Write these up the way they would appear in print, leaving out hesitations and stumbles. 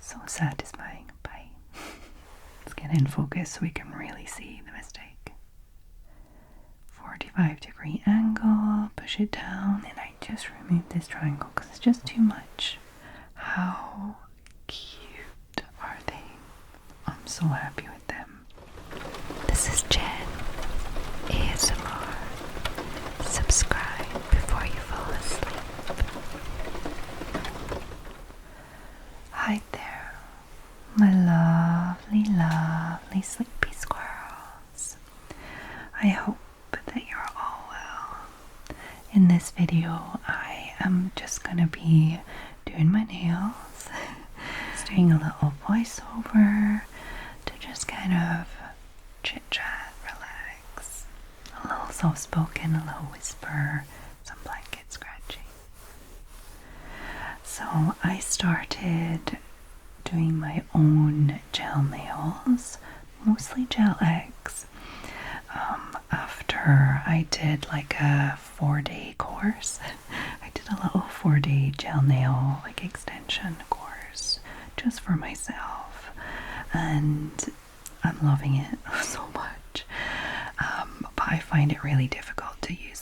So satisfying. Bye. Let's get in focus so we can really see the mistake. 45-degree angle, push it down, and I just remove this triangle because it's just too much. How cute are they? I'm so happy with them. This is Jen, ASMR. Subscribe before you fall asleep. Hi there, my lovely, lovely sleepy squirrels. I hope that you're all well. In this video, I am just gonna be doing my nails, just doing a little voiceover to just kind of chit-chat, relax, a little soft-spoken, a little whisper, some blanket scratching. So I started doing my own gel nails, mostly Gel X, after I did like a 4-day course. I did a little 4-day gel nail like extension course just for myself, and I'm loving it so much. But I find it really difficult to use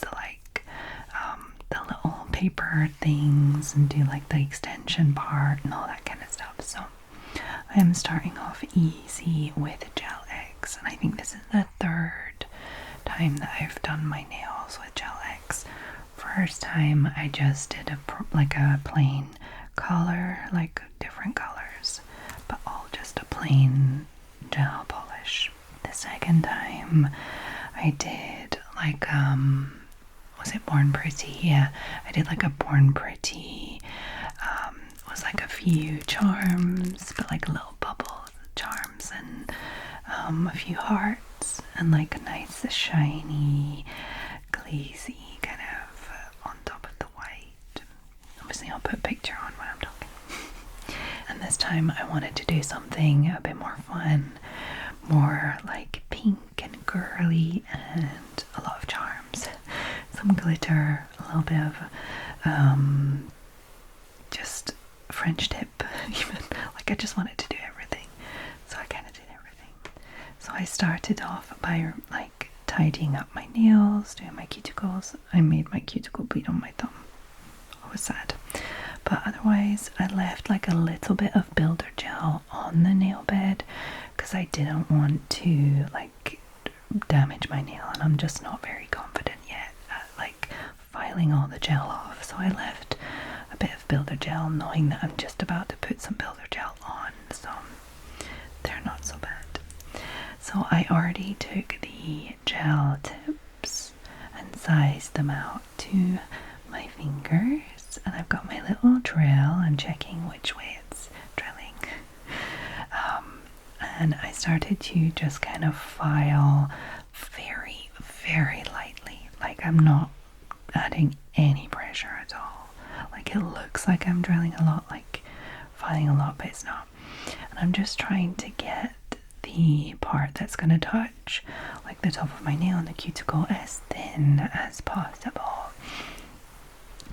the little paper things and do like the extension part and all that kind of stuff. So I am starting off easy with Gel X, and I think this is the third time that I've done my nails with Gel X. First time I just did a plain color, like different colors, but all just a plain gel polish. The second time I did like was it Born Pretty? Yeah, I did like a Born Pretty, was like a few charms, but like little bubble charms, and a few hearts, and like a nice shiny glazy kind of on top of the white. Obviously I'll put a picture on when I'm talking. And this time I wanted to do something a bit more fun, more like pink and girly, and a lot of charms, some glitter, a little bit of just French tip even. Like I just wanted to do everything, so I kind of did everything. So I started off by like tidying up my nails, doing my cuticles. I made my cuticle bleed on my thumb. I was sad, but otherwise I left like a little bit of builder gel on the nail bed because I didn't want to like damage my nail, and I'm just not very confident yet at like filing all the gel off. So I left a bit of builder gel, knowing that I'm just about to put some builder gel on, so they're not so bad. So I already took the gel tips and sized them out to my fingers, and I've got my little drill. I'm checking which way it's drilling. And I started to just kind of file very, very lightly. Like I'm not adding any pressure at all. Like it looks like I'm drilling a lot, like filing a lot, but it's not. And I'm just trying to get the part that's going to touch like the top of my nail and the cuticle as thin as possible,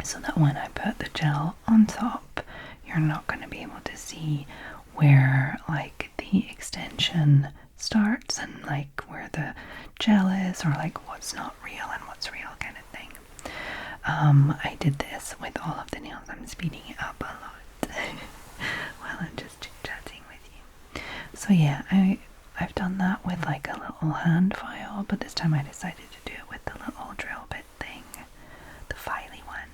so that when I put the gel on top, you're not going to be able to see where like the extension starts and like where the gel is, or like what's not real and what's real kind of thing. I did this with all of the nails. I'm speeding it up a lot while I'm just chit-chatting with you. So yeah, I've done that with like a little hand file, but this time I decided to do it with the little drill bit thing, the filey one.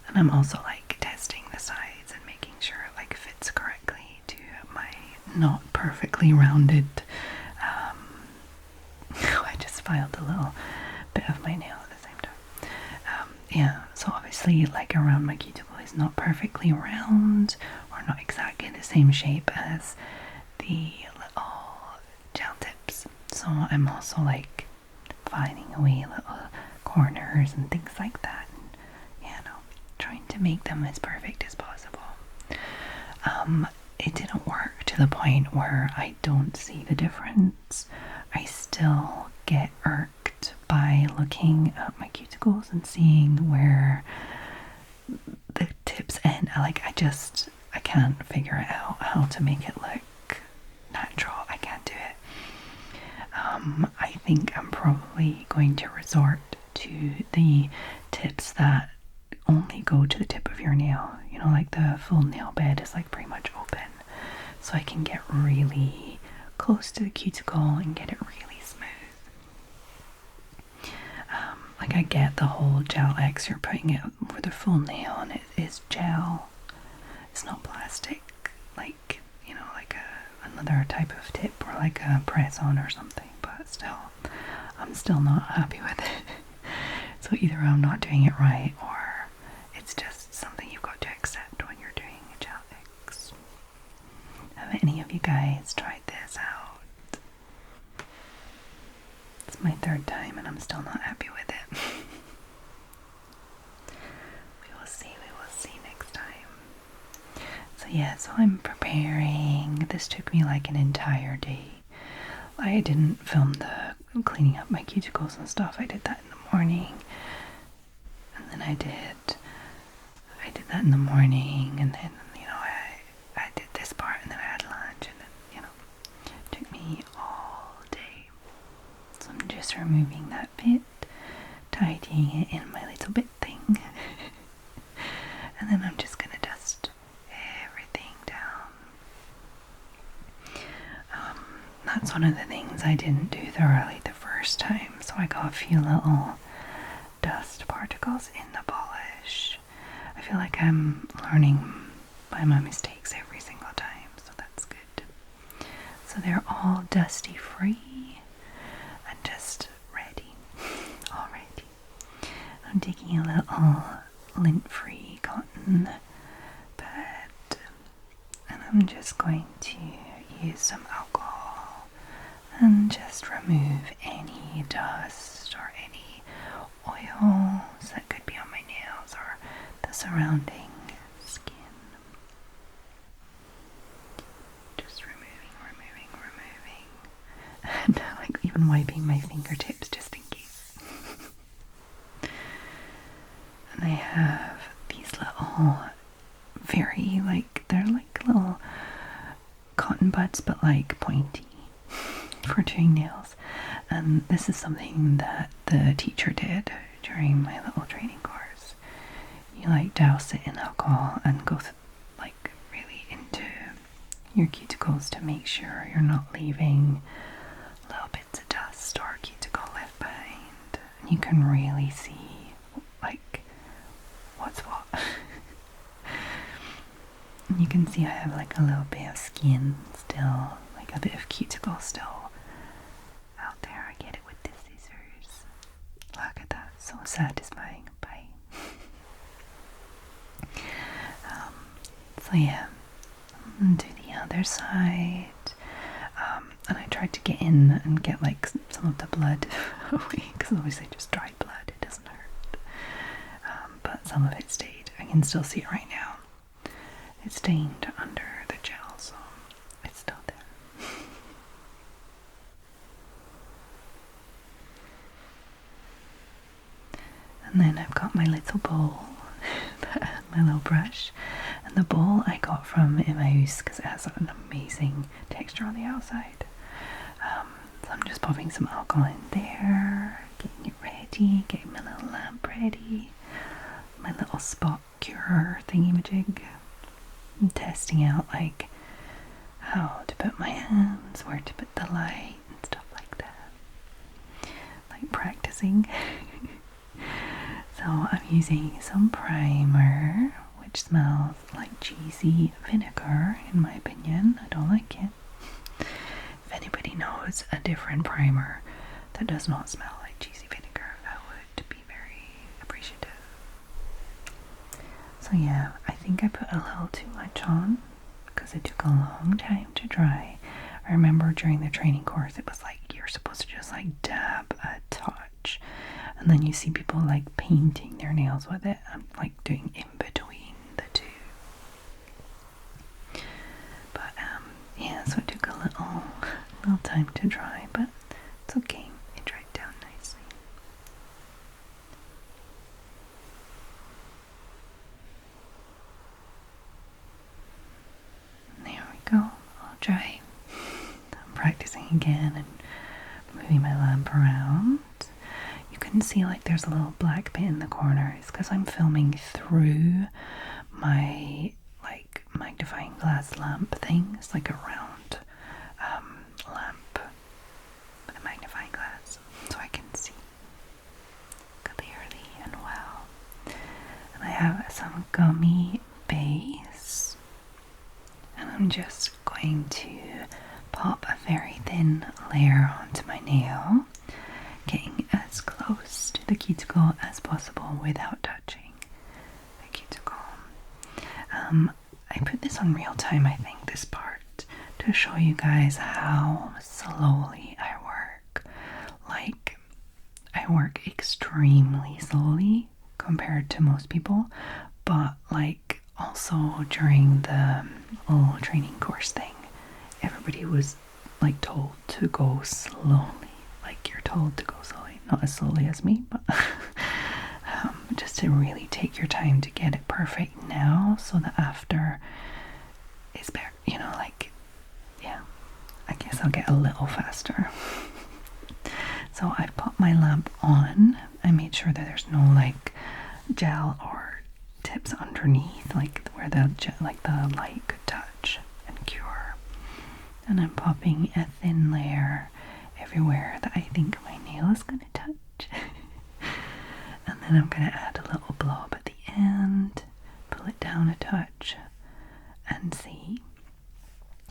And I'm also like testing the sides and making sure it like fits correctly to my not perfectly rounded I just filed a little bit of my nail at the same time. Yeah, so obviously like around my cuticle is not perfectly round or not exactly the same shape as the little gel tips. So I'm also like filing away little corners and things like that, and trying to make them as perfect as possible. It didn't work to the point where I don't see the difference. I still get irked by looking at my cuticles and seeing where the tips end And I can't figure out how to make it look natural. I can't do it. I think I'm probably going to resort to the tips that only go to the tip of your nail. You know, like the full nail bed is like pretty much open. So I can get really close to the cuticle and get it really smooth. Like I get the whole gel X, you're putting it for the full nail and it is gel. It's not plastic, like, you know, like another type of tip or like a press-on or something, but still, I'm still not happy with it. So either I'm not doing it right or it's just something you've got to accept when you're doing a gel X. Have any of you guys tried this out? It's my third time and I'm still not happy with it. We will see next time. So yeah, so I'm preparing. This took me like an entire day. I didn't film the cleaning up my cuticles and stuff. I did that in the morning. And then I did that in the morning, and then, you know, I did this part, and then I had lunch, and then, you know, it took me all day. So I'm just removing that bit, tidying it in my little bit thing, and then I'm just gonna dust everything down. That's one of the things I didn't do thoroughly the first time, so I got a few little dust particles in the polish. I feel like I'm learning by my mistakes every single time, so that's good. So they're all dusty free and just ready, all ready. I'm taking a little lint-free cotton pad and I'm just going to use some alcohol and just remove any dust or any oils that could be on my nails or the surrounding skin. Just removing. And like even wiping my fingertips just in case. And I have these little they're like little cotton buds but like pointy for doing nails. And this is something that the teacher did during my little training course. You like douse it in alcohol and go like really into your cuticles to make sure you're not leaving little bits of dust or cuticle left behind. And you can really see like what's what. And you can see I have like a little bit of skin still, like a bit of cuticle still out there. I get it with the scissors. Look at that, so satisfying. Bye. So yeah, I'm gonna do the other side. And I tried to get in and get like some of the blood away, because obviously just dried blood, it doesn't hurt. But some of it stayed. I can still see it right now. It's stained under the gel, so it's still there. And then I've got my little bowl, my little brush, and the bowl I got from Emmaus because it has an amazing texture on the outside. So I'm just popping some alcohol in there, getting it ready, getting my little lamp ready, my little spot cure thingy-majig. I'm testing out like how to put my hands, where to put the light and stuff like that. Like practicing. So I'm using some primer, which smells like cheesy vinegar in my opinion. I don't like it. If anybody knows a different primer that does not smell like cheesy vinegar, I would be very appreciative. So yeah, I think I put a little too much on because it took a long time to dry. I remember during the training course it was like you're supposed to just like dab a touch, and then you see people like painting their nails with it. I'm like doing in between the two. But yeah, so it took a little time to dry, but it's okay. It dried down nicely. dry. I'm practicing again and moving my lamp around. You can see like there's a little black bit in the corner. It's because I'm filming through my like magnifying glass lamp things, like a round lamp with a magnifying glass, so I can see clearly and well. And I have some gummy base, and I'm just going to pop a very thin layer onto my nail, getting as close to the cuticle as possible without touching the cuticle. I put this on real time, I think, this part, to show you guys how slowly I work. Like, I work extremely slowly compared to most people, but like also during the little training course thing, everybody was like told to go slowly. Like, you're told to go slowly, not as slowly as me, but just to really take your time to get it perfect now, so that after it's better, you know, like, yeah, I guess I'll get a little faster. So I popped my lamp on. I made sure that there's no like gel or tips underneath, like where the light could touch and cure. And I'm popping a thin layer everywhere that I think my nail is going to touch. And then I'm going to add a little blob at the end, pull it down a touch, and see.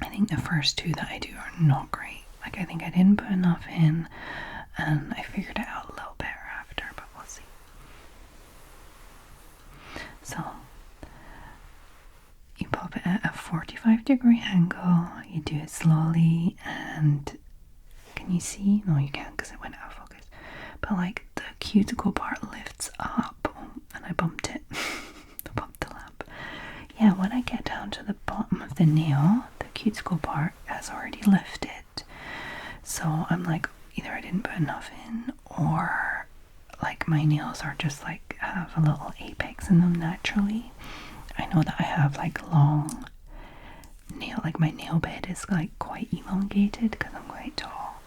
I think the first two that I do are not great. Like, I think I didn't put enough in, and I figured it out a little better after, but we'll see. So, you pop it at a 45-degree angle, you do it slowly, and can you see? No, you can't because it went out of focus. But like, the cuticle part lifts up, and I bumped it. I bumped the lamp. Yeah, when I get down to the bottom of the nail, the cuticle part has already lifted. So I'm like, either I didn't put enough in, or like my nails are just like have a little apex in them naturally. I know that I have like long nail, like my nail bed is like quite elongated because I'm quite tall.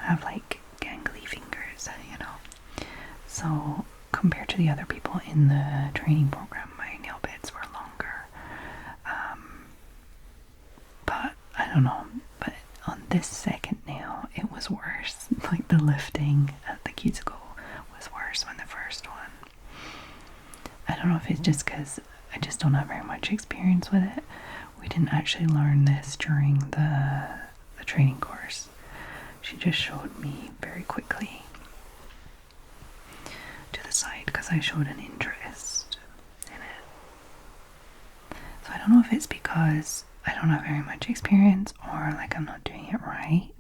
I have like gangly fingers, you know. So compared to the other people in the training program, my nail beds were longer. But I don't know, but on this second nail it was worse. Like, the lifting at the cuticle was worse than the first one. I don't know if it's just because I just don't have very much experience with it. We didn't actually learn this during the training course. She just showed me very quickly to the side because I showed an interest in it. So I don't know if it's because I don't have very much experience, or like I'm not doing it right.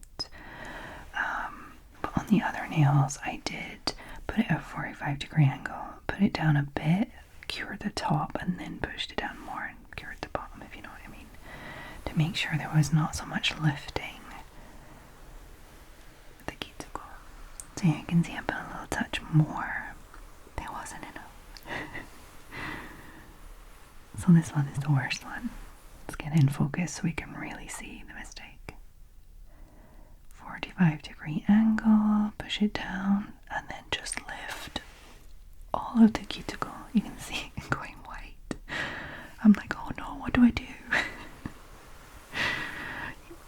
But on the other nails, I did put it at a 45-degree angle, put it down a bit, cured the top, and then pushed it down more and cured the bottom, if you know what I mean, to make sure there was not so much lifting with the cuticle. So yeah, you can see I put a little touch more. There wasn't enough. So this one is the worst one. Let's get in focus so we can really see the mistake. 45-degree angle, push it down, and then just lift all of the cuticle. You can see it going white. I'm like, oh no, what do I do?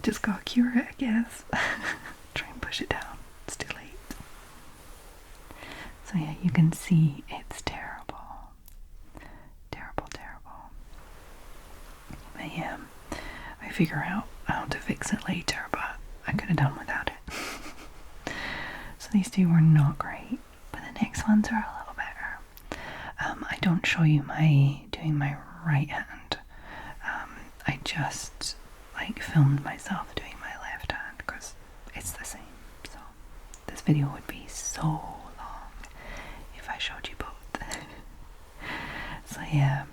Just gotta cure it, I guess. Try and push it down. It's too late. So yeah, you can see it's terrible. Terrible, terrible. But yeah, I figure out how to fix it later, but I could have done without it. So these two were not great, but the next ones are a little better. I don't show you doing my right hand. I just like filmed myself doing my left hand because it's the same. So this video would be so long if I showed you both. So yeah,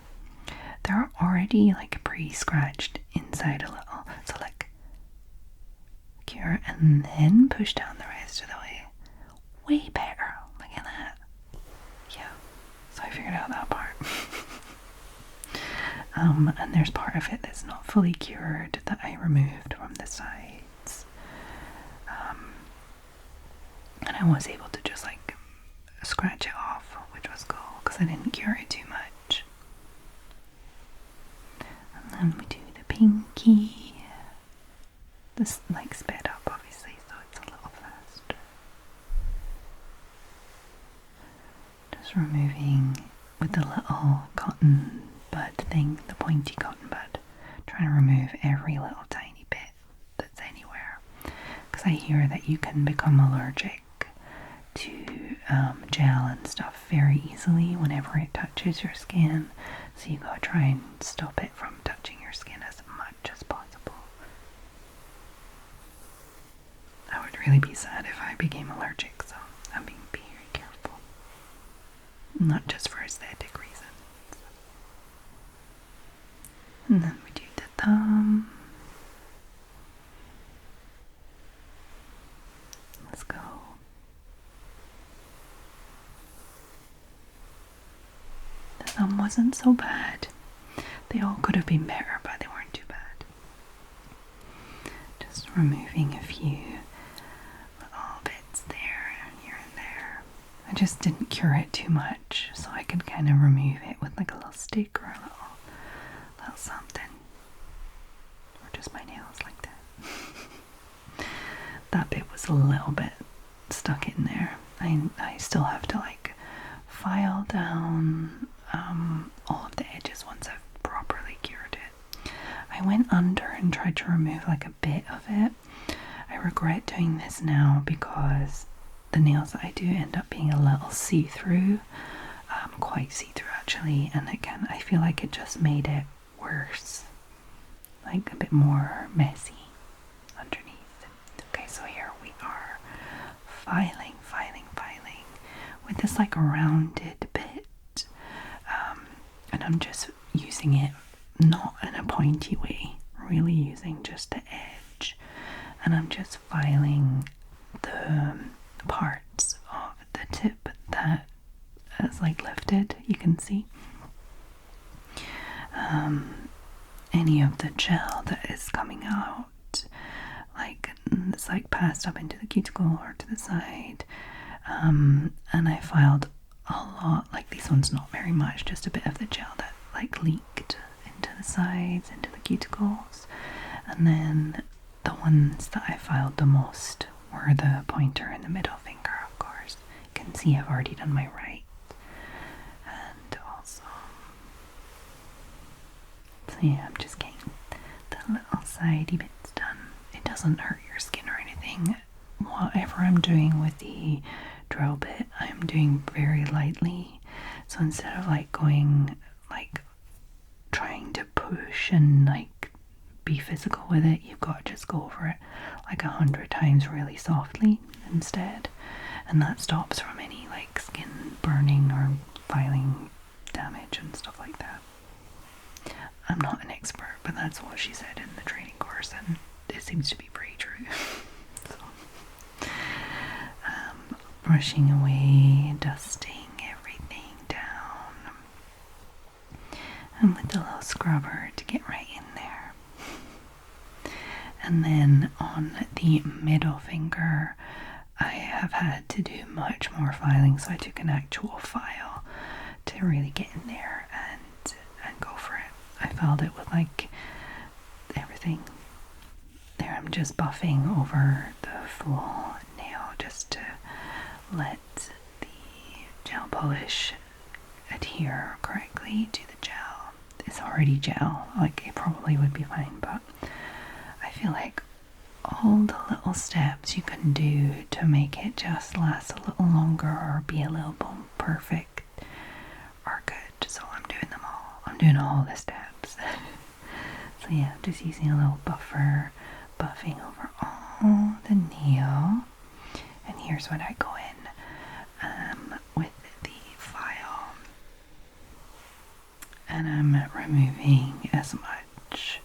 they're already like pre-scratched inside a little. So like, cure and then push down the rest of the way. Way better. Look at that. Yeah. So I figured out that part. And there's part of it that's not fully cured that I removed from the sides. And I was able to just like scratch it off, which was cool because I didn't cure it too much. And then we do the pinky. This like sped up obviously, so it's a little faster. Just removing with the little cotton bud thing, the pointy cotton bud, trying to remove every little tiny bit that's anywhere, because I hear that you can become allergic to gel and stuff very easily whenever it touches your skin, so you gotta try and stop it from touching your skin as much as possible. I would really be sad if I became allergic, so I'm being very careful, not just for aesthetic reasons. And then we do the thumb. Let's go. The thumb wasn't so bad. They all could have been better, but they weren't too bad. Just removing a few little bits there, here and there. I just didn't cure it too much, so I could kind of remove it with like a little stick or a little something, or just my nails like that. That bit was a little bit stuck in there. I still have to like file down all of the edges once I've properly cured it. I went under and tried to remove like a bit of it. I regret doing this now because the nails that I do end up being a little see-through, quite see-through actually, and again I feel like it just made it worse, like a bit more messy underneath. Okay, so here we are filing with this like rounded bit, and I'm just using it not in a pointy way, really using just the edge, and I'm just filing the parts of the tip that is like lifted, you can see. Any of the gel that is coming out, like it's like passed up into the cuticle or to the side, and I filed a lot. Like these ones not very much, just a bit of the gel that like leaked into the sides, into the cuticles, and then the ones that I filed the most were the pointer and the middle finger, of course. You can see I've already done my right, and also, so yeah, I'm just getting the little sidey bits done. It doesn't hurt your skin or anything. Whatever I'm doing with the drill bit, I'm doing very lightly. So instead of like going, like trying to push and like be physical with it, you've got to just go over it like 100 times really softly instead. And that stops from any like skin burning or filing damage and stuff like that. I'm not an expert, but that's what she said in the training course, and it seems to be pretty true. So, brushing away, dusting everything down, and with the little scrubber to get right in there. And then on the middle finger, I have had to do much more filing, so I took an actual file to really get in there and go for it. I filed it with like everything. There I'm just buffing over the full nail just to let the gel polish adhere correctly to the gel. It's already gel, like it probably would be fine, but I feel like all the little steps you can do to make it just last a little longer or be a little more perfect are good, so I'm doing them all. I'm doing all the steps. So yeah, I'm just using a little buffer, buffing over all the nail. And here's what I go in with the file. And I'm removing as much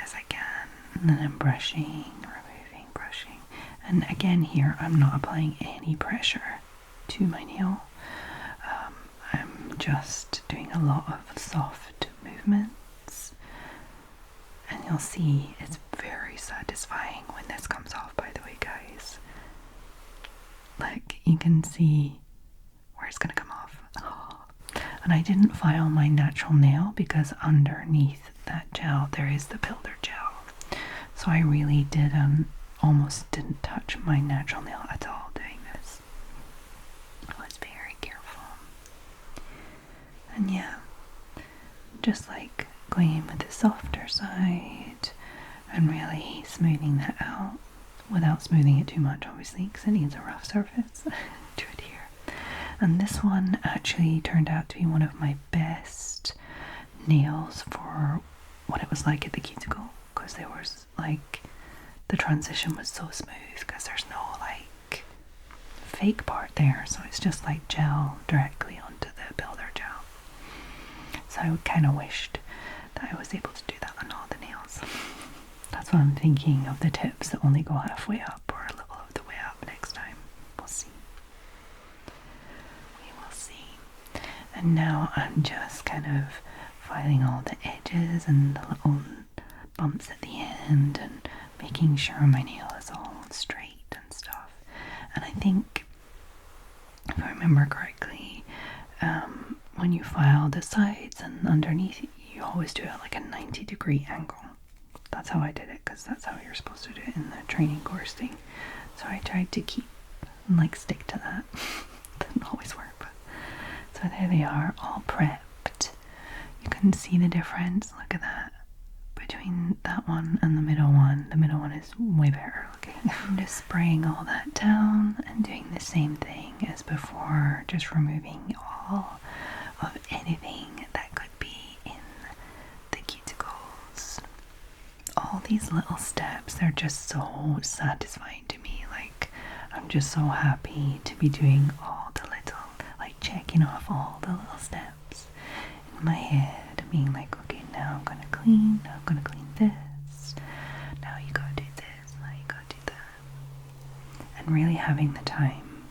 as I can. And then I'm brushing, removing, brushing. And again here, I'm not applying any pressure to my nail. I'm just doing a lot of soft movement. movements. And you'll see it's very satisfying when this comes off, by the way, guys. Like, you can see where it's gonna come off. Oh. And I didn't file my natural nail because underneath that gel there is the builder gel. So I really almost didn't touch my natural nail at all doing this. I was very careful. And yeah, just like going in with the softer side and really smoothing that out without smoothing it too much, obviously, because it needs a rough surface to adhere. And this one actually turned out to be one of my best nails for what it was like at the cuticle, because there was like, the transition was so smooth because there's no like fake part there, so it's just like gel directly onto the builder gel. So I kind of wished that I was able to do that on all the nails. That's what I'm thinking of, the tips that only go halfway up or a little of the way up next time. We'll see. We will see. And now I'm just kind of filing all the edges and the little bumps at the end and making sure my nail is all straight and stuff. And I think, if I remember correctly, when you file the sides and underneath, you always do it like a 90-degree angle. That's how I did it, because that's how you're supposed to do it in the training course thing. So I tried to keep and like stick to that. Didn't always work, but so there they are, all prepped. You can see the difference. Look at that between that one and the middle one. The middle one is way better looking. I'm just spraying all that down and doing the same thing as before, just removing all of anything that could be in the cuticles. All these little steps, they're just so satisfying to me. Like, I'm just so happy to be doing all the little, like checking off all the little steps in my head, being like, okay, now I'm gonna clean, now I'm gonna clean this, now you gotta do this, now you gotta do that. And really having the time,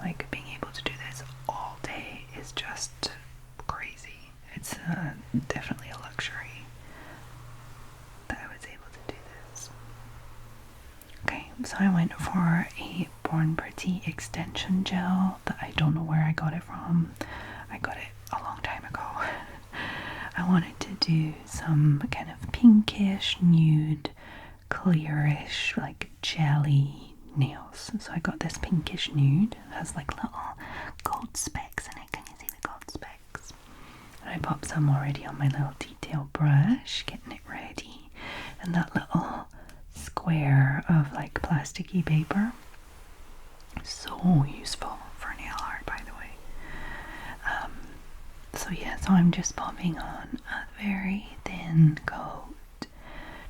like being able to do this all day is just crazy. It's definitely a luxury that I was able to do this. Okay, so I went for a Born Pretty extension gel that I don't know where I got it from. I got it a long time ago. I wanted to do some kind of pinkish, nude, clearish, like jelly nails. So I got this pinkish nude. It has like little gold specks in it. Can you see the gold specks? And I popped some already on my little detail brush, getting it ready. And that little square of like plasticky paper, so useful for nail art, by the way. So yeah, so I'm just popping on a very thin coat,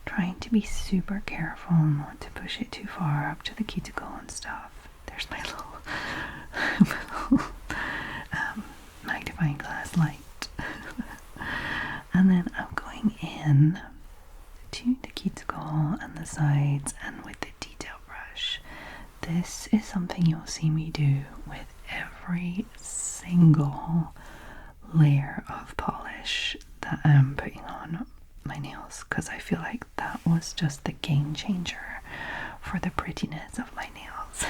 trying to be super careful not to push it too far up to the cuticle and stuff. There's my little, magnifying glass light. And then I'm going in to the cuticle and the sides and with the detail brush. This is something you'll see me do with every single layer of polish that I'm putting on my nails, because I feel like that was just the game changer for the prettiness of my nails.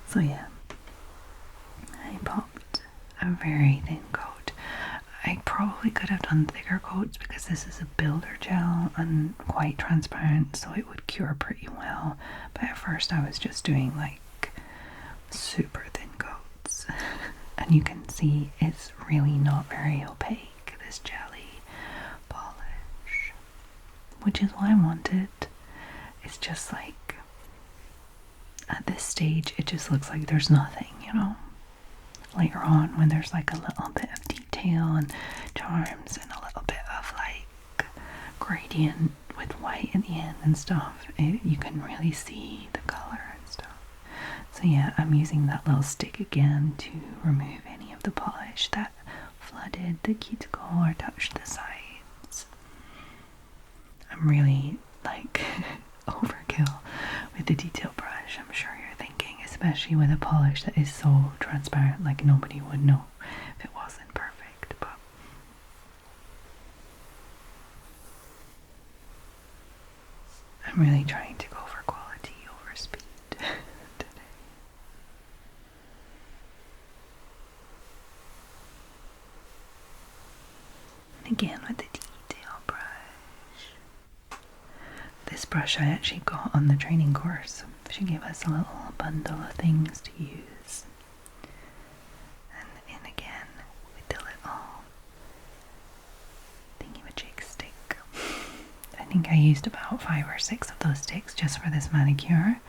So yeah, I popped a very thin coat. I probably could have done thicker coats because this is a builder gel and quite transparent, so it would cure pretty well. But at first I was just doing like super thin coats. And you can see it's really not very opaque, this jelly polish, which is what I wanted. It's just like, at this stage, it just looks like there's nothing, you know? Later on, when there's like a little bit of detail and charms and a little bit of like gradient with white at the end and stuff, you can really see the color and stuff. So yeah, I'm using that little stick again to remove any of the polish that flooded the cuticle or touched the sides. I'm really like overkill with the detail brush, I'm sure you're thinking, especially with a polish that is so transparent, like nobody would know if it wasn't perfect. But I'm really trying to go for quality over speed today. And again with the detail brush. This brush I actually got on the training course. She gave us a little bundle of things to use. And in again with the little thingy-majig stick. I think I used about 5 or 6 of those sticks just for this manicure.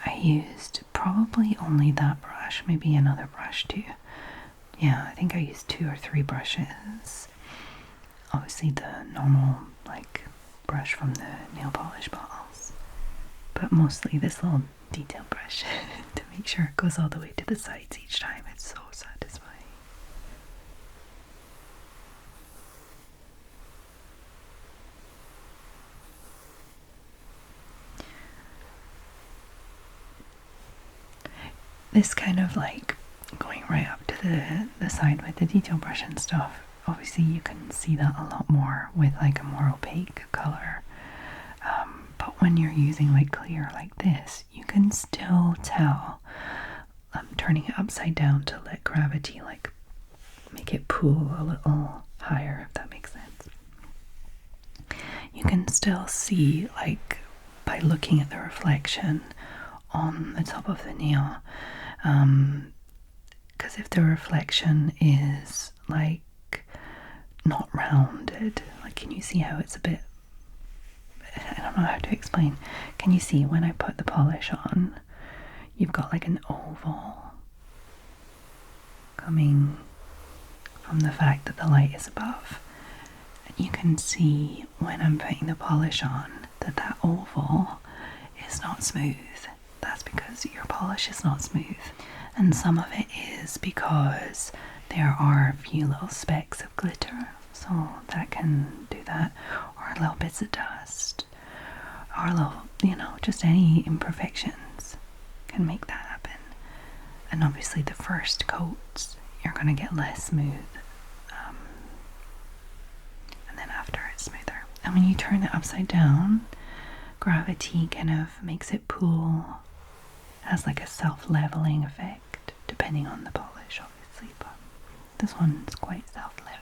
I used probably only that brush, maybe another brush too. Yeah, I think I used 2 or 3 brushes. Obviously the normal like brush from the nail polish bottles, but mostly this little detail brush to make sure it goes all the way to the sides each time. It's so satisfying. This kind of like going right up to the side with the detail brush and stuff, obviously you can see that a lot more with like a more opaque color. But when you're using like clear like this, you can still tell. I'm turning it upside down to let gravity like make it pool a little higher, if that makes sense. You can still see like by looking at the reflection on the top of the nail, because if the reflection is like not rounded, like can you see how it's a bit, I don't know how to explain. Can you see when I put the polish on, you've got like an oval coming from the fact that the light is above. You can see when I'm putting the polish on that that oval is not smooth. That's because your polish is not smooth. And some of it is because there are a few little specks of glitter, so that can do that, or little bits of dust, or little, you know, just any imperfections can make that happen. And obviously the first coats you're going to get less smooth, and then after it's smoother. And when you turn it upside down, gravity kind of makes it pool, has like a self-leveling effect depending on the polish obviously, but this one's quite self-leveling.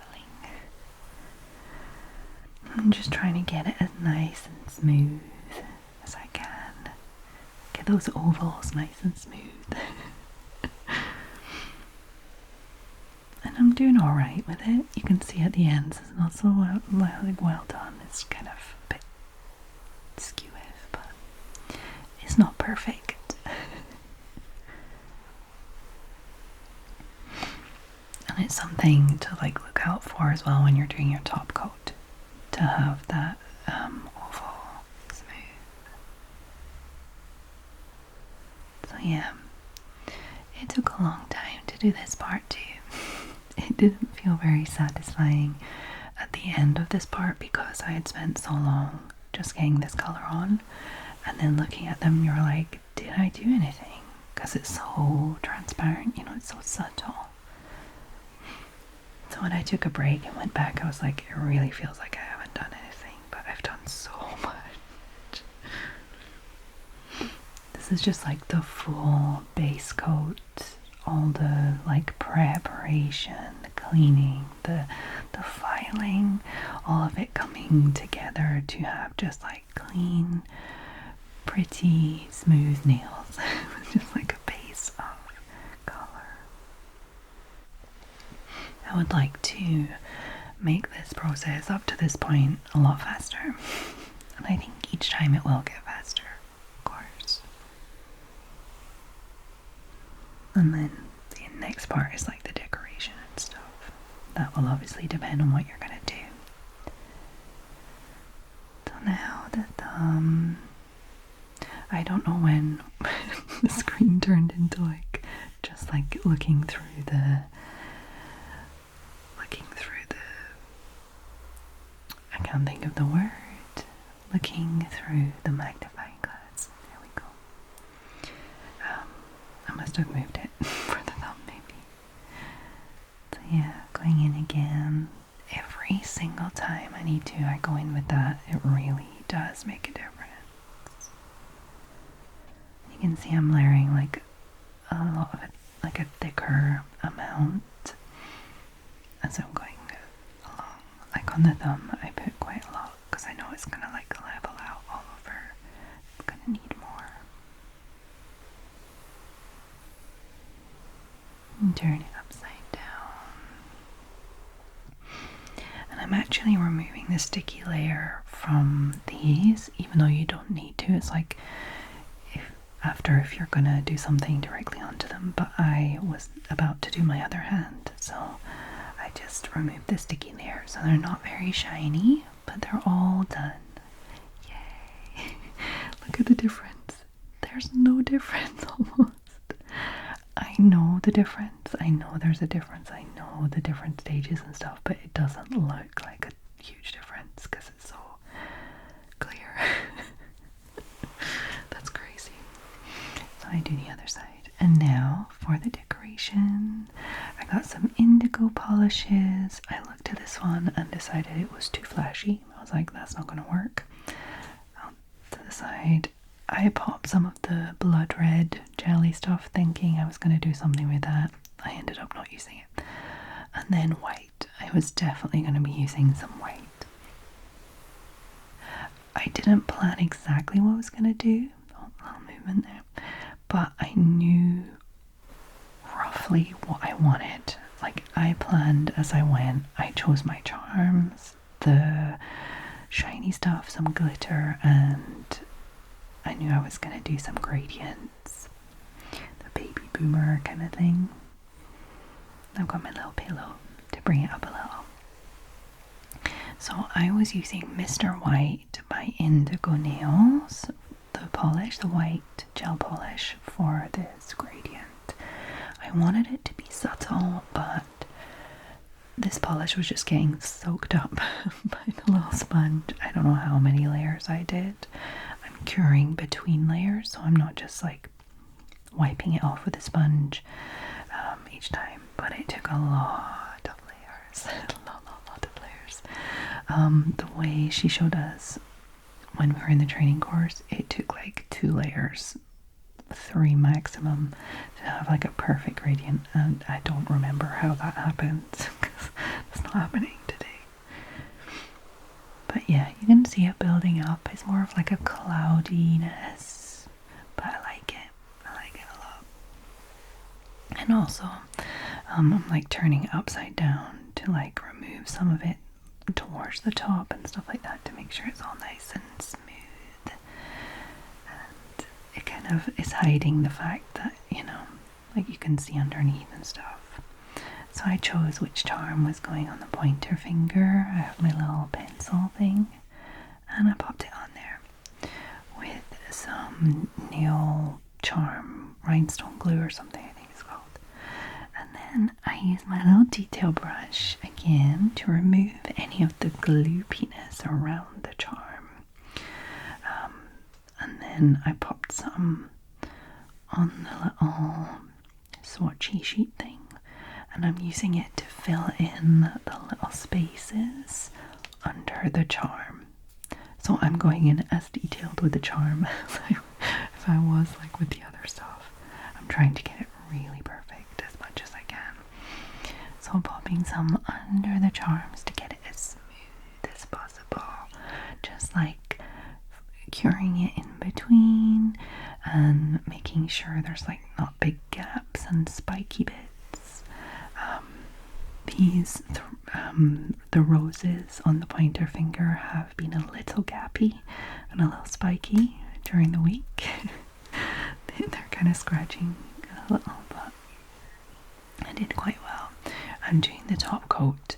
I'm just trying to get it as nice and smooth as I can. Get those ovals nice and smooth. And I'm doing alright with it. You can see at the ends it's not so well done. It's kind of a bit skew, but it's not perfect. And it's something to like look out for as well when you're doing your top coat, to have that oval smooth. So yeah, it took a long time to do this part too. It didn't feel very satisfying at the end of this part because I had spent so long just getting this color on, and then looking at them you're like, did I do anything? Because it's so transparent, you know, it's so subtle. So when I took a break and went back, I was like, it really feels like I haven't done anything, but I've done so much. This is just like the full base coat, all the like preparation, the cleaning, the filing, all of it coming together to have just like clean, pretty, smooth nails. Just like a base of color. I would like to make this process up to this point a lot faster, and I think each time it will get faster, of course. And then the next part is like the decoration and stuff. That will obviously depend on what you're gonna do. So now the thumb, I don't know when the screen turned into like just like looking through the I can't think of the word. Looking through the magnifying glass. There we go. I must have moved it for the thumb maybe. So yeah, going in again. Every single time I need to, I go in with that. It really does make a difference. You can see I'm layering like a lot of it, like a thicker amount as I'm going along. Like on the thumb, I put quite a lot because I know it's gonna like level out all over. I'm gonna need more. And turn it upside down. And I'm actually removing the sticky layer from these, even though you don't need to. It's like if you're gonna do something directly onto them, but I was about to do my other hand, so I just removed the sticky layer. So they're not very shiny, but they're all done. Yay! Look at the difference. There's no difference almost. I know the difference. I know there's a difference. I know the different stages and stuff, but it doesn't look like a huge difference because it's so clear. That's crazy. So I do the other side. And now for the decoration. I got some indigo polishes. I looked at this one and decided it was too flashy. I was like, that's not going to work. To the side, I popped some of the blood red jelly stuff thinking I was going to do something with that. I ended up not using it. And then white. I was definitely going to be using some white. I didn't plan exactly what I was going to do. Oh, little movement there. But I knew roughly what I wanted. Like, I planned as I went. I chose my charms, the shiny stuff, some glitter, and I knew I was going to do some gradients. The baby boomer kind of thing. I've got my little pillow to bring it up a little. So I was using Mr. White by Indigo Nails, the polish, the white gel polish for this gradient. I wanted it to be subtle, but this polish was just getting soaked up by the little sponge. I don't know how many layers I did. I'm curing between layers, so I'm not just like wiping it off with a sponge each time, but it took a lot of layers. a lot of layers. The way she showed us when we were in the training course, it took like 2 layers, 3 maximum, to have like a perfect gradient, and I don't remember how that happened because it's not happening today. But yeah, you can see it building up. It's more of like a cloudiness, but I like it. I like it a lot. And also, I'm like turning it upside down to like remove some of it towards the top and stuff like that to make sure it's all nice and smooth. And it kind of is hiding the fact that, you know, like you can see underneath and stuff. So I chose which charm was going on the pointer finger. I have my little pencil thing and I popped it on there with some nail charm rhinestone glue or something, I think it's called. And then I use my little detail brush again to remove any of the gloopiness around the charm. And then I popped some on the little swatchy sheet thing, and I'm using it to fill in the little spaces under the charm. So I'm going in as detailed with the charm as if I was like with the other stuff. I'm trying to get it really perfect as much as I can. So I'm popping some under the charms to get it as smooth as possible. Just like curing it in between and making sure there's like not big gaps and spiky bits. The roses on the pointer finger have been a little gappy and a little spiky during the week. They're kind of scratching a little, but I did quite well. I'm doing the top coat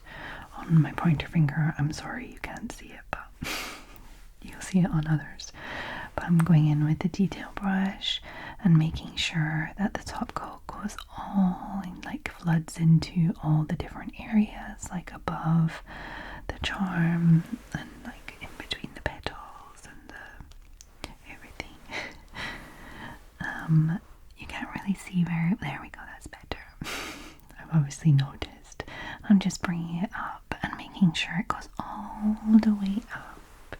on my pointer finger. I'm sorry you can't see it, but you'll see it on others. But I'm going in with the detail brush and making sure that the top coat goes all in, like floods into all the different areas, like above the charm and like in between the petals and everything. You can't really see very, there we go, that's better. I've obviously noticed. I'm just bringing it up and making sure it goes all the way up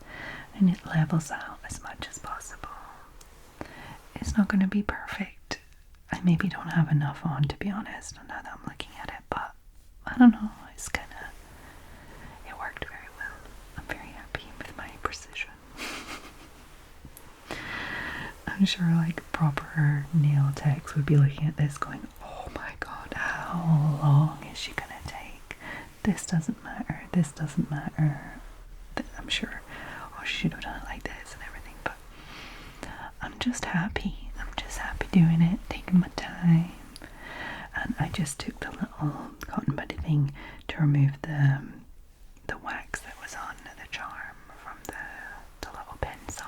and it levels out as much as possible. It's it's not going to be perfect. I maybe don't have enough on, to be honest, now that I'm looking at it, but I don't know, it's kind of, it worked very well. I'm very happy with my precision. I'm sure like proper nail techs would be looking at this going, oh my god, how long is she gonna take? This doesn't matter, this doesn't matter. I'm sure, oh, she should have done it like this and everything, but I'm just happy. I'm just happy doing it, taking my time. And I just took the little cotton buddy thing to remove the wax that was on the charm from the little pencil.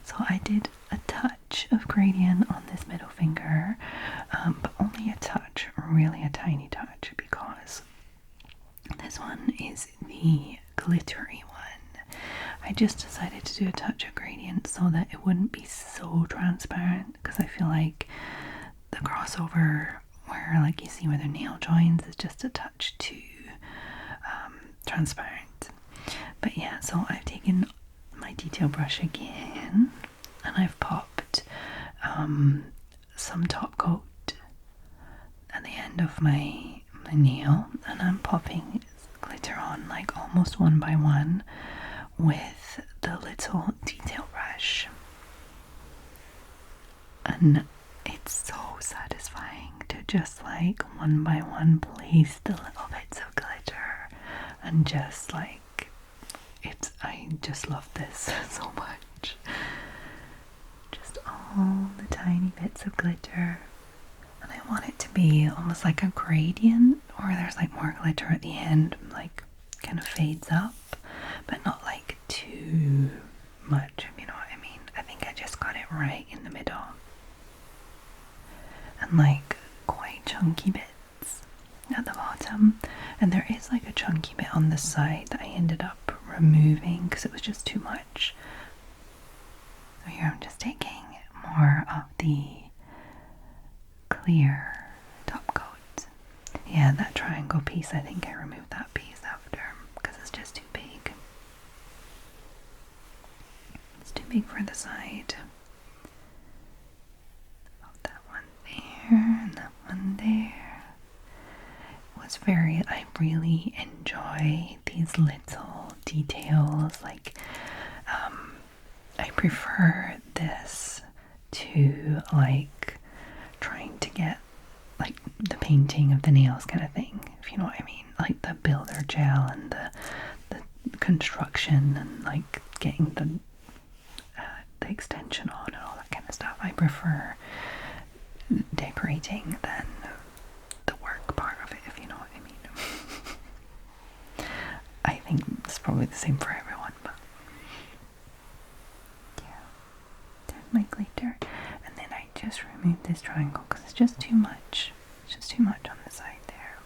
So I did a touch of gradient on this middle finger, but only a touch, really a tiny touch, because this one is the glittery one. I just decided to do a touch of gradient so that it wouldn't be so transparent, because I feel like the crossover where like you see where the nail joins is just a touch too transparent. But yeah, so I've taken my detail brush again and I've popped some top coat at the end of my nail, and I'm popping glitter on like almost one by one with the little detail brush, and it's so satisfying to just like one by one place the little bits of glitter, and just like I just love this so much. Just all the tiny bits of glitter, and I want it to be almost like a gradient, or there's like more glitter at the end, like kind of fades up, but not like too much, if you know what I mean. I think I just got it right in the middle. And like quite chunky bits at the bottom, and there is like a chunky bit on the side that I ended up removing because it was just too much. So here I'm just taking more of the clear top coat. Yeah, that triangle piece, I think I removed that piece after because it's just too big. It's too big for the side. That one there and that one there. I really enjoy these little details. Like, I prefer this to like trying to get like the painting of the nails kind of thing, if you know what I mean. Like the builder gel and the construction and like getting the extension on and all that kind of stuff. I prefer decorating than the work part of it, if you know what I mean. I think it's probably the same for everyone, but yeah. There's my glitter, and then I just removed this triangle because it's just too much. It's just too much on the side there.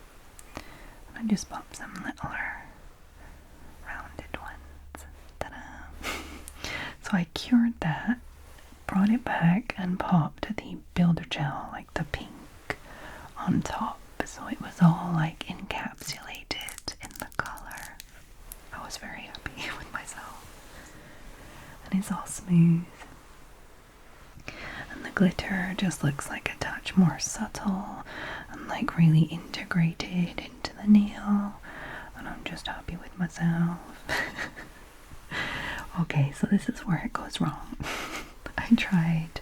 And I just popped some littler rounded ones. Ta-da! So I cured that, brought it back, and popped the builder gel, like the pink, on top, so it was all like encapsulated in the color. I was very happy with myself, and it's all smooth, and the glitter just looks like a touch more subtle and like really integrated into the nail, and I'm just happy with myself. Okay, so this is where it goes wrong. I tried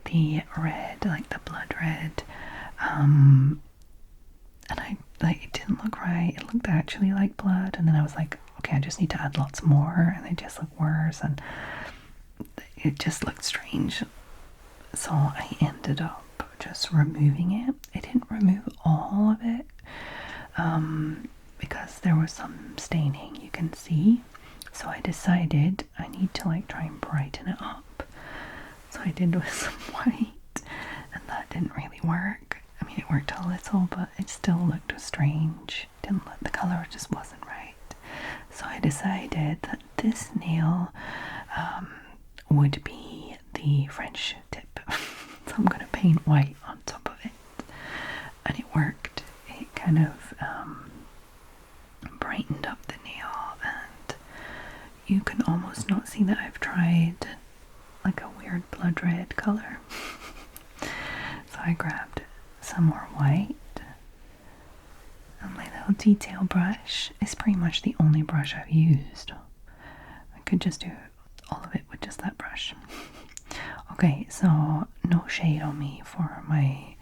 the red, like the blood red, and I like it didn't look right. It looked actually like blood, and then I was like, okay, I just need to add lots more, and it just looked worse, and it just looked strange. So I ended up just removing it. I didn't remove all of it because there was some staining, you can see. So I decided I need to like try and brighten it up. So I did with some white, and that didn't really work. I mean, it worked a little, but it still looked strange. Didn't look, the color just wasn't right. So I decided that this nail would be the French tip. So I'm going to paint white on top of it. And it worked. It kind of brightened up the nail, and you can almost not see that I've tried like a weird weird blood red colour. So I grabbed some more white. And my little detail brush is pretty much the only brush I've used. I could just do all of it with just that brush. Okay, so no shade on me for my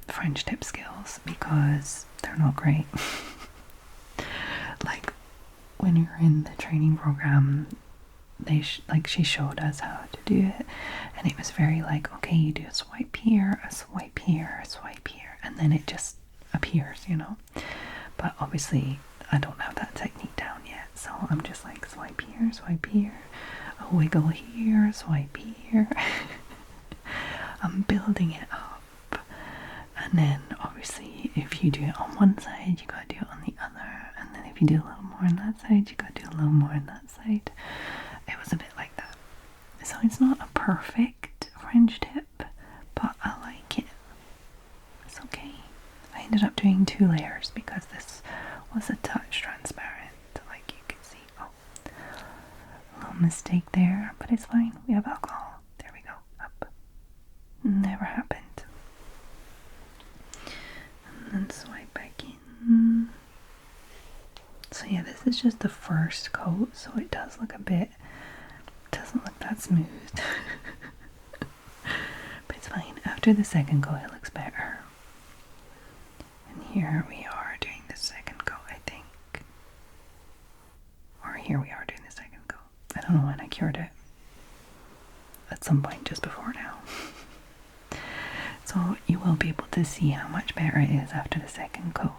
French tip skills because they're not great. Like when you're in the training program, she showed us how to do it, and it was very like, okay, you do a swipe here, a swipe here, a swipe here, and then it just appears, you know. But obviously I don't have that technique down yet, so I'm just like swipe here, a wiggle here, swipe here. I'm building it up, and then obviously if you do it on one side, you gotta do it on the other, and then if you do a little more on that side, you gotta do a little more on that side. It was a bit like that. So it's not a perfect French tip, but I like it. It's okay. I ended up doing 2 layers because this was a touch transparent, like you can see. Oh, a little mistake there, but it's fine. We have alcohol. There we go. Up. Never happened. And then swipe back in. So yeah, this is just the first coat, so it does look a bit, doesn't look that smooth. But it's fine. After the second coat, it looks better. And here we are doing the second coat, I think. Or here we are doing the second coat. I don't know when I cured it. At some point just before now. So you will be able to see how much better it is after the second coat.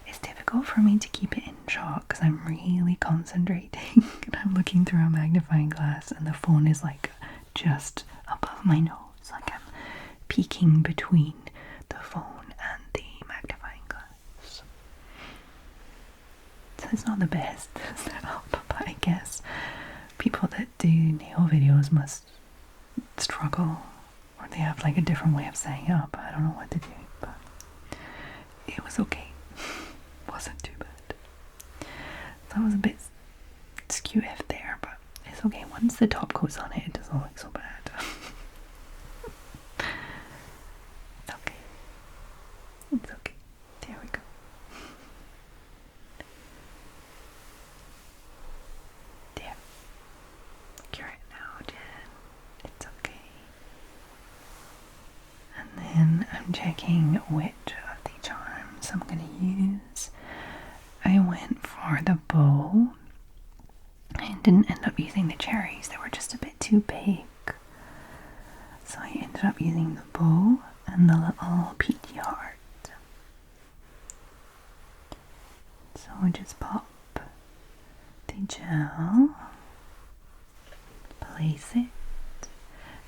It's difficult for me to keep it in shot because I'm really concentrating and I'm looking through a magnifying glass and the phone is like just above my nose. Like I'm peeking between the phone and the magnifying glass. So it's not the best setup, but I guess people that do nail videos must struggle, or they have like a different way of setting it up. I don't know what to do, but it was okay. Wasn't too bad. So I was a bit skew-iff there, but it's okay. Once the top coat's on it, it doesn't look so bad. It's okay. It's okay. There we go. There. Cure it now, Jen. It's okay. And then I'm checking which of the charms I'm going to use. I went for the bow. I didn't end up using the cherries. They were just a bit too big. So I ended up using the bow and the little peachy heart. So I just pop the gel, place it,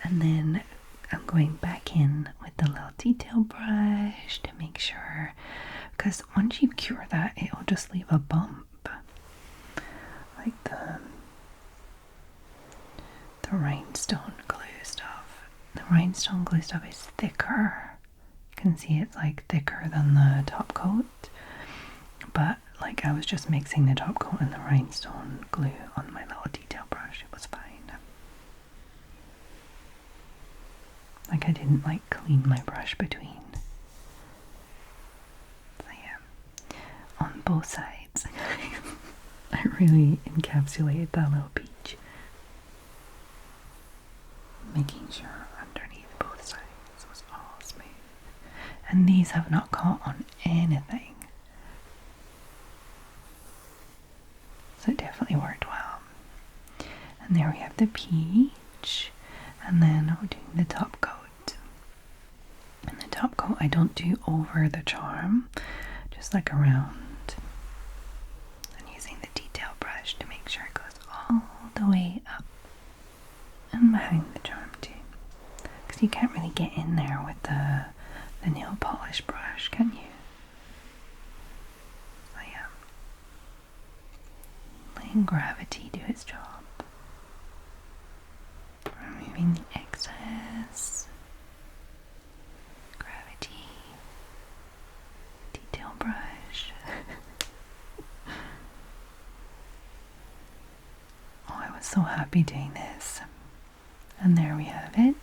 and then I'm going back in with the little detail brush to make sure, because once you cure that, it'll just leave a bump. Like the rhinestone glue stuff. The rhinestone glue stuff is thicker. You can see it's like thicker than the top coat. But like I was just mixing the top coat and the rhinestone glue on my little detail brush. It was fine. Like I didn't like clean my brush between. So yeah, on both sides. I really encapsulated that little peach. Making sure underneath both sides was all smooth. And these have not caught on anything. So it definitely worked well. And there we have the peach. And then we're doing the top coat. And the top coat I don't do over the charm, just like around. And using the detail brush to make sure it goes all the way up and behind the charm too. Because you can't really get in there with the nail polish brush, can you? So yeah. Letting gravity do its job. Removing the excess. Gravity. Detail brush. Oh, I was so happy doing this. And there we have it.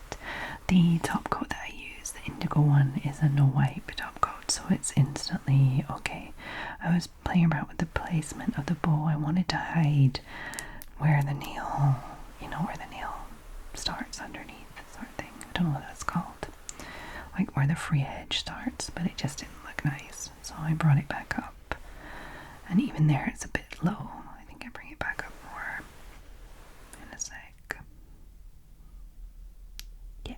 The top coat that I use, the indigo one, is a no wipe top coat, so it's instantly okay. I was playing around with the placement of the bow. I wanted to hide where the nail, you know, where the nail starts underneath, sort of thing. I don't know what that's called. Like where the free edge starts, but it just didn't look nice. So I brought it back up. And even there it's a bit low. I think I bring it back up more in a sec. Yeah.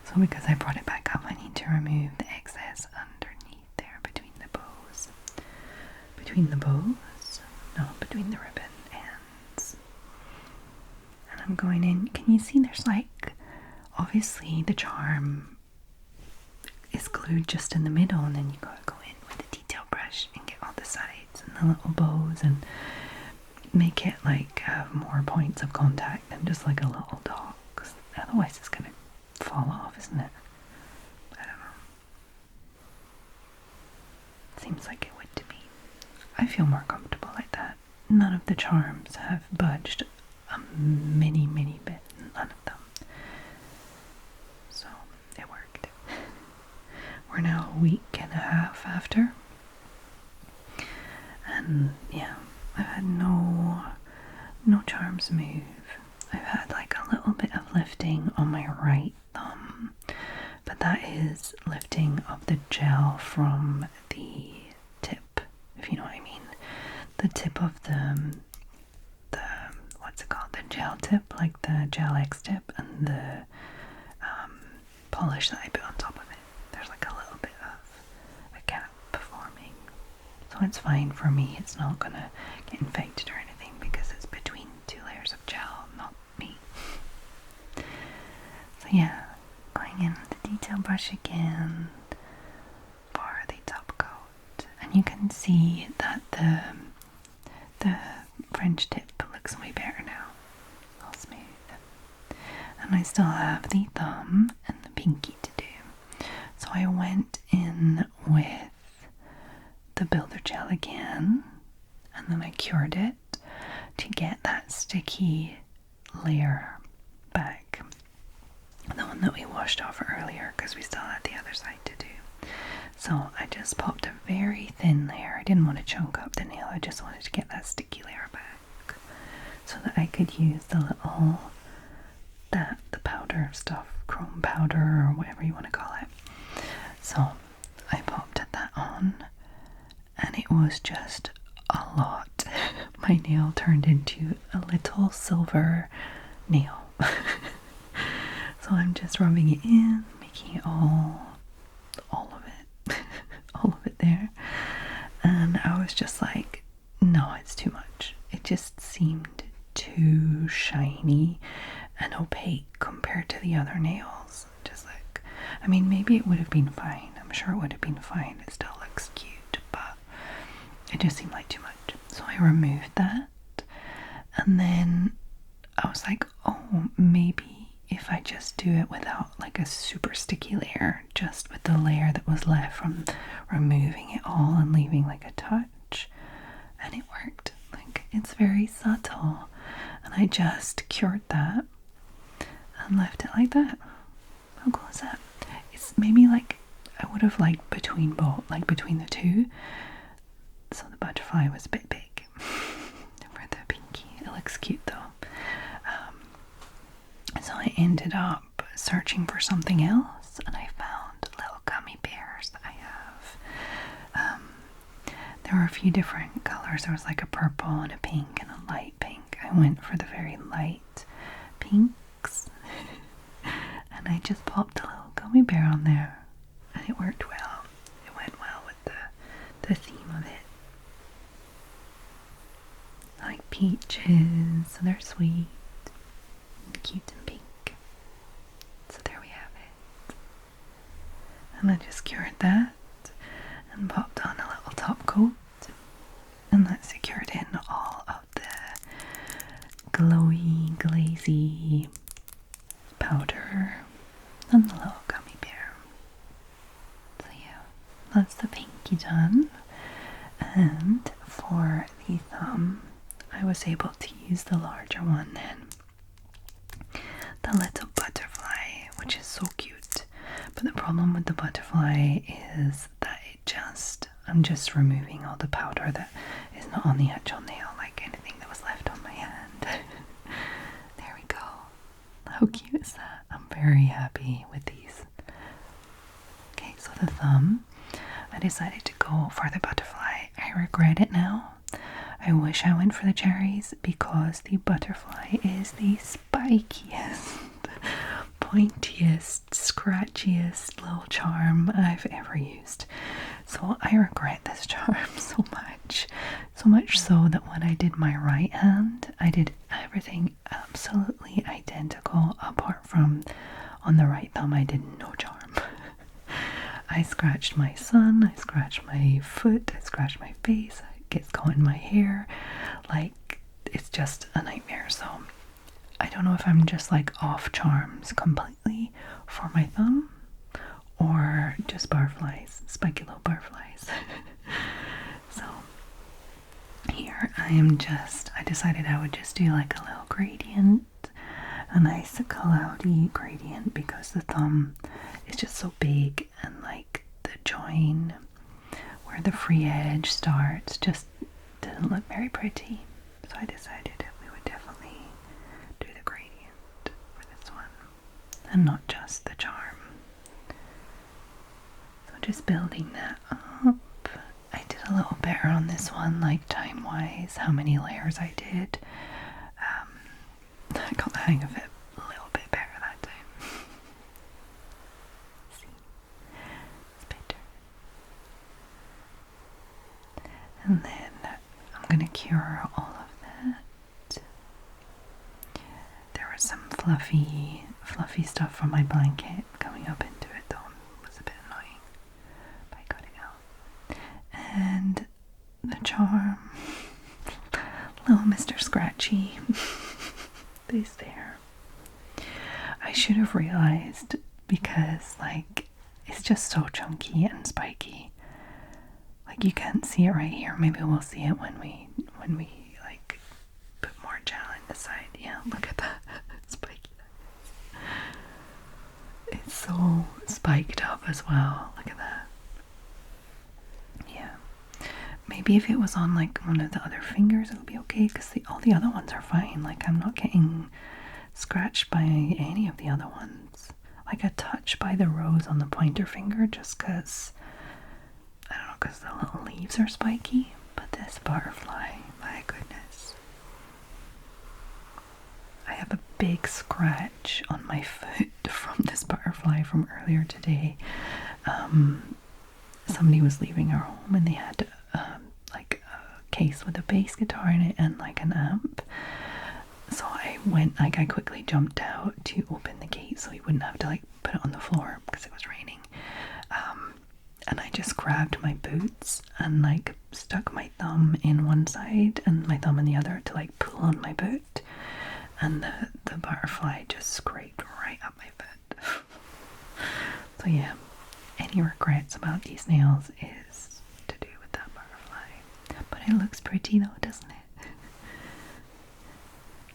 So because I brought it back up, I need to remove the excess underneath there between the bows. Between the bows? No, between the ribbon ends. And I'm going in. Can you see there's like, obviously the charm is glued just in the middle, and then you gotta go in with a detail brush and get all the sides and the little bows and make it like have more points of contact than just like a little dot, 'cause otherwise it's gonna fall off, isn't it? I don't know. Seems like it would to me. I feel more comfortable like that. None of the charms have budged a mini bit. None of them. So it worked. We're now a week and a half after. And yeah, I've had no charms move. I've had like a little bit of lifting on my right thumb, but that is lifting of the gel from the tip, if you know what I mean. The tip of the what's it called? The gel tip, like the gel X tip, and the polish that I put on top of it. There's like a little bit of a gap forming. So it's fine for me. It's not gonna get infected or anything because it's between two layers of gel, not me. So yeah, going in with the detail brush again for the top coat. And you can see that the French tip looks way better now. All smooth. And I still have the thumb and the pinky to do. So I went in with the builder gel again, and then I cured it to get that sticky layer back. The one that we washed off earlier because we still had the other side to do. So I just popped a very thin layer. I didn't want to chunk up the nail. I just wanted to get that sticky layer back so that I could use the little, the powder stuff, chrome powder or whatever you want to call it. So I popped that on and it was just a lot. My nail turned into a little silver nail. So I'm just rubbing it in, making it all of it, all of it there. And I was just like, no, it's too much. It just seemed too shiny and opaque compared to the other nails. Just like, I mean, maybe it would have been fine. I'm sure it would have been fine. It still looks cute, but it just seemed like too much. So I removed that. And then I was like, oh, maybe if I just do it without like a super sticky layer, just with the layer that was left from removing it all and leaving like a touch. And it worked. Like, it's very subtle. And I just cured that and left it like that. How cool is that? It's maybe like, I would have liked between both, like between the two. So the butterfly was a bit big for the pinky. It looks cute though. So I ended up searching for something else, and I found little gummy bears that I have. There were a few different colors. There was like a purple and a pink and a light pink. I went for the very light pinks, and I just popped a little gummy bear on there, and it worked well. It went well with the theme of it. Like peaches, so they're sweet. Cute and pink. So there we have it. And I just cured that and popped on a little top coat, and that secured in all of the glowy, glazy powder and the little gummy bear. So yeah, that's the pinky done. And for the thumb, I was able to use the larger one then. the little butterfly, which is so cute. But the problem with the butterfly is that I'm just removing all the powder that is not on the actual nail, like anything that was left on my hand. There we go. How cute is that? I'm very happy with these. Okay, so the thumb, I decided to go for the butterfly. I regret it now. I wish I went for the cherries because the butterfly is the spikiest, pointiest, scratchiest little charm I've ever used. So I regret this charm so much. So much so that when I did my right hand, I did everything absolutely identical apart from on the right thumb I did no charm. I scratched my son, I scratched my foot, I scratched my face, it gets caught in my hair. Like, it's just a nightmare. So I don't know if I'm just like off charms completely for my thumb or just butterflies, spiky little butterflies. So here I decided I would just do like a little gradient, a nice cloudy gradient, because the thumb is just so big and like the join where the free edge starts just didn't look very pretty. So I decided that we would definitely do the gradient for this one and not just the charm. So just building that up. I did a little better on this one, like time-wise, how many layers I did. I got the hang of it a little bit better that time. See? It's better. And then I'm going to cure all of that. There was some fluffy stuff from my blanket coming up into it, though. It was a bit annoying. But I got it out. And the charm. Little Mr. Scratchy. Is there. I should have realized, because like it's just so chunky and spiky. Like you can't see it right here. Maybe we'll see it when we like put more gel in the side. Yeah, look at that. Spiky. It's so spiked up as well. Look at that. Yeah. Maybe if it was on like one of the other fingers, it would be okay, because all the other ones are fine. Like I'm not getting scratched by any of the other ones. Like a touch by the rose on the pointer finger, just because, I don't know, because the little leaves are spiky. But this butterfly, my goodness. I have a big scratch on my foot from this butterfly from earlier today. Somebody was leaving our home and they had like a case with a bass guitar in it and like an amp. So I quickly jumped out to open the gate so he wouldn't have to like put it on the floor because it was raining. And I just grabbed my boots and like stuck my thumb in one side and my thumb in the other to like pull on my boot. And the butterfly just scraped right up my foot. So yeah, any regrets about these nails is to do with that butterfly. But it looks pretty though, doesn't it?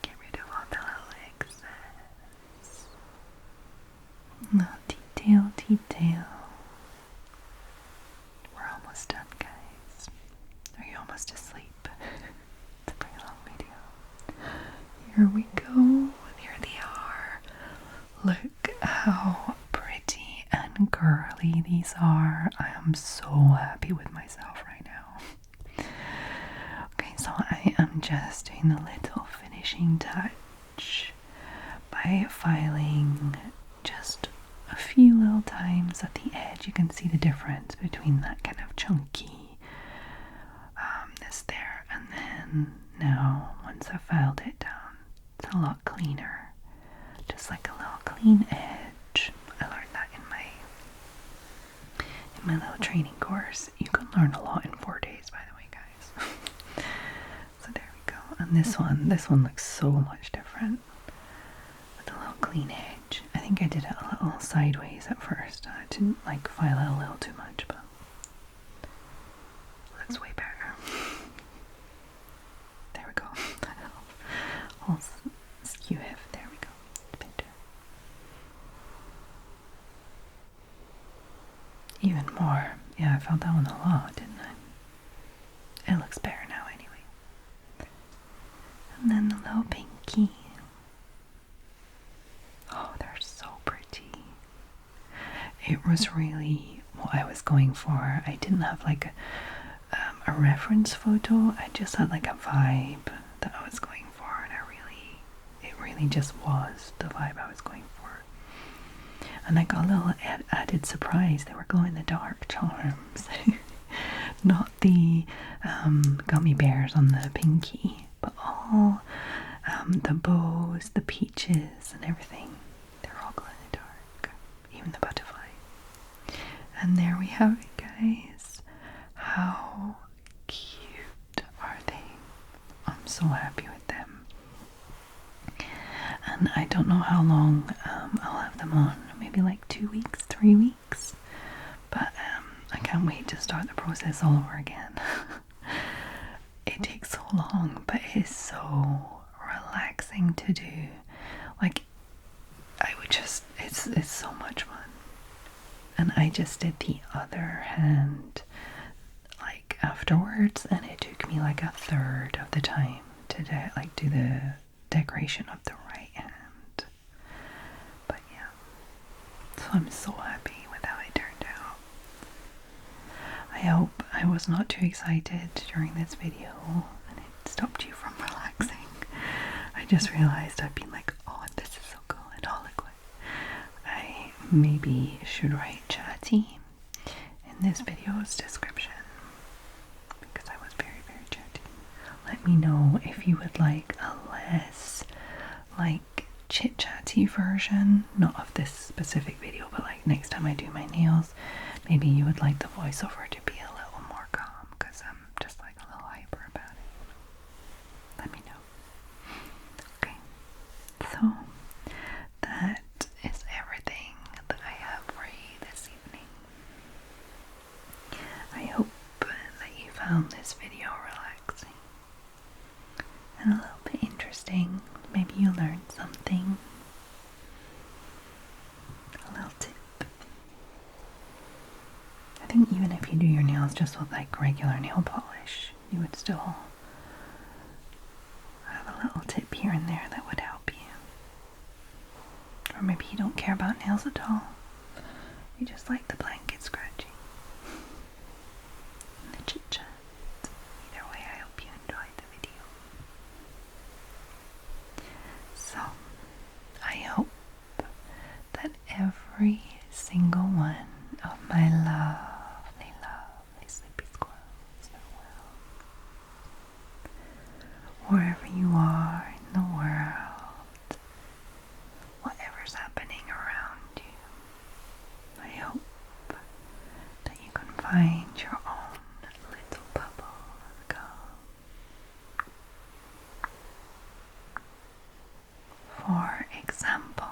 Get rid of all the little excess. Little detail. We're almost done, guys. Are you almost asleep? It's a pretty long video. Here we go. There they are. Look how pretty and girly these are. I am so happy with myself right now. Okay, so I am just doing the little finishing touch by filing just a few little times at the edge. You can see the difference between that kind of chunky this there, and then now once I filed it down, it's a lot cleaner, just like a little clean edge. I learned that in my little training course. You can learn a lot in 4 days, by the way, guys. So there we go. And this one looks so much different with a little clean edge. I think I did it a little sideways at first. I didn't like file it a little too much, but it looks way better. There we go. I'll skew it. There we go. Better. out that one a lot, didn't I? It looks better now anyway. And then the little pinky. Oh, they're so pretty. It was really what I was going for. I didn't have like a reference photo. I just had like a vibe that I was going for, and it really just was the vibe I was going for. And I got a little added surprise. They were glow in the dark charms. Not the gummy bears on the pinky, but all the bows, the peaches and everything. They're all glow in the dark. Even the butterfly. And there we have it, guys. How cute are they? I'm so happy with them. And I don't know how long I'll have them on. Maybe like 2 weeks, 3 weeks. But I can't wait to start the process all over again. It takes so long, but it is so relaxing to do. Like, it's so much fun. And I just did the other hand like afterwards, and it took me like a third of the time to do the decoration of the right hand. But yeah, so I'm so happy with how it turned out. I hope I was not too excited during this video and it stopped you from relaxing. I just realized I've been like, oh, this is so cool, and all like what I maybe should write chatty in this video's description, because I was very, very chatty. Let me know if you would like a less like chit-chatty version, not of this specific video, but like next time I do my nails, maybe you would like the voiceover to be a little more calm, because I'm just like a little hyper about it. Let me know. Okay, so that is everything that I have for you this evening. I hope that you found this video relaxing and a little bit interesting. Maybe you learned something. A little tip. I think even if you do your nails just with like regular nail polish, you would still have a little tip here and there that would help you. Or maybe you don't care about nails at all. You just like the blanket scratching. And the chit chat. Either way, I hope you enjoyed the video. So, I hope that every single one of my lovely, lovely sleepy squirrels are well. Wherever you are in the world, whatever's happening around you, I hope that you can find your own little bubble of calm. For example,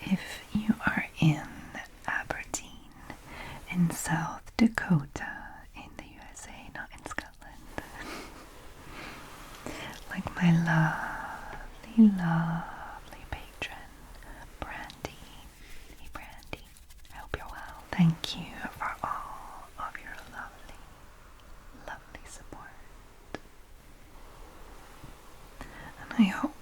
if you are in Aberdeen in South Dakota in the USA, not in Scotland, like my lovely, lovely patron, Brandi. Hey Brandi, I hope you're well. Thank you for all of your lovely, lovely support. And I hope